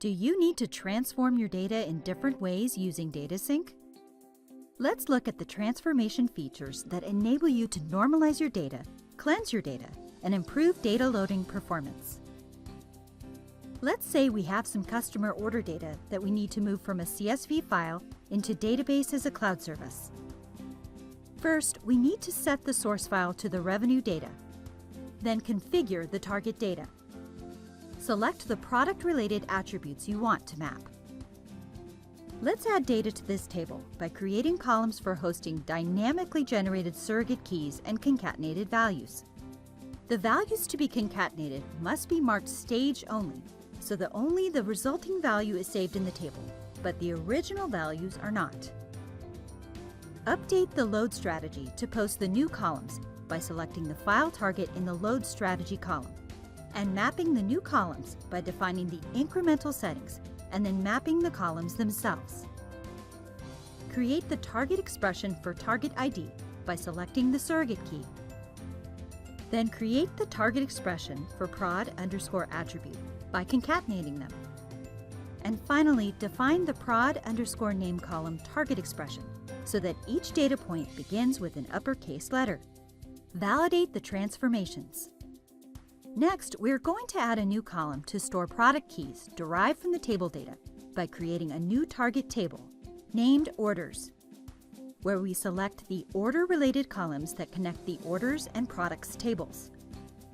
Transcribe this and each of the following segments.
Do you need to transform your data in different ways using DataSync? Let's look at the transformation features that enable you to normalize your data, cleanse your data, and improve data loading performance. Let's say we have some customer order data that we need to move from a CSV file into database as a cloud service. First, we need to set the source file to the revenue data, then configure the target data. Select the product-related attributes you want to map. Let's add data to this table by creating columns for hosting dynamically generated surrogate keys and concatenated values. The values to be concatenated must be marked stage only, so that only the resulting value is saved in the table, but the original values are not. Update the load strategy to post the new columns by selecting the file target in the load strategy column, and mapping the new columns by defining the incremental settings and then mapping the columns themselves. Create the target expression for target ID by selecting the surrogate key. Then create the target expression for prod_attribute by concatenating them. And finally, define the prod_name column target expression so that each data point begins with an uppercase letter. Validate the transformations. Next, we're going to add a new column to store product keys derived from the table data by creating a new target table named Orders, where we select the order-related columns that connect the orders and products tables,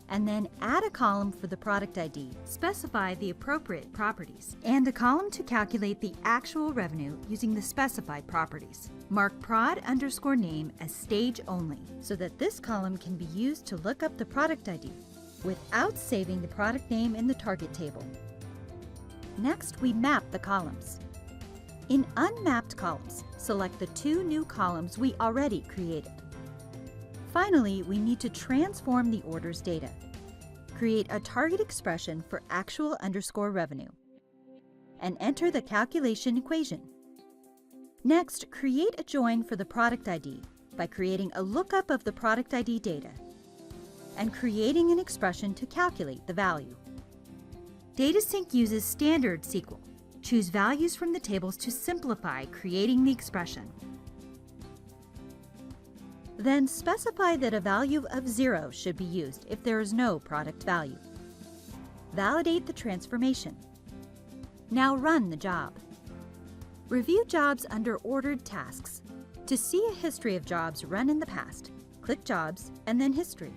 and then add a column for the product ID, specify the appropriate properties, and a column to calculate the actual revenue using the specified properties. Mark prod_name as stage only so that this column can be used to look up the product ID without saving the product name in the target table. Next, we map the columns. In unmapped columns, select the two new columns we already created. Finally, we need to transform the orders data. Create a target expression for actual_revenue and enter the calculation equation. Next, create a join for the product ID by creating a lookup of the product ID data and creating an expression to calculate the value. DataSync uses standard SQL. Choose values from the tables to simplify creating the expression. Then specify that a value of 0 should be used if there is no product value. Validate the transformation. Now run the job. Review jobs under Ordered Tasks. To see a history of jobs run in the past, click Jobs and then History.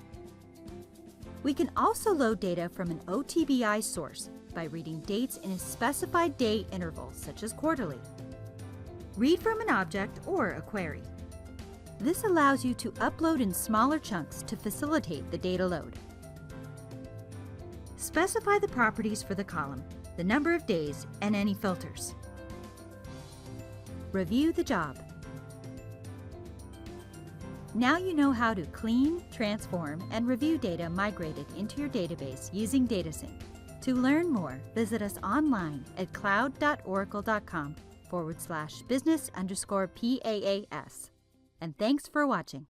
We can also load data from an OTBI source by reading dates in a specified day interval, such as quarterly. Read from an object or a query. This allows you to upload in smaller chunks to facilitate the data load. Specify the properties for the column, the number of days, and any filters. Review the job. Now you know how to clean, transform, and review data migrated into your database using DataSync. To learn more, visit us online at cloud.oracle.com/business_PAAS. And thanks for watching.